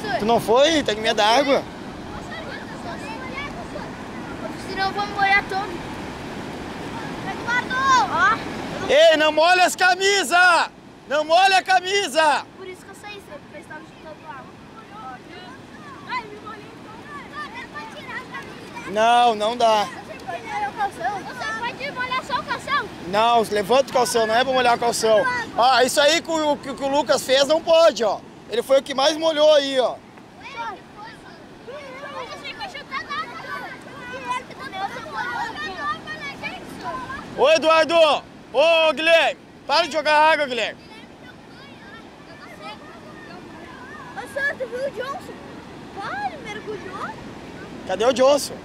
professor. Tu não foi? Tá com medo da água? Senão eu vou me molhar todo. Eduardo! Ó. Ei, não molha as camisas! Não molha a camisa! Por isso que eu saí, porque eu estava juntando água. Ai, me molhei então. Não dá. Você pode molhar o calção? Você pode molhar só o calção? Não, levanta o calção, não é pra molhar o calção. Ó, isso aí que o Lucas fez não pode, ó. Ele foi o que mais molhou aí, ó. Ô, Eduardo! Ô, Guilherme! Para de jogar água, Guilherme! Ô, senhor, tu viu o Johnson? Ele mergulhou? Cadê o Johnson?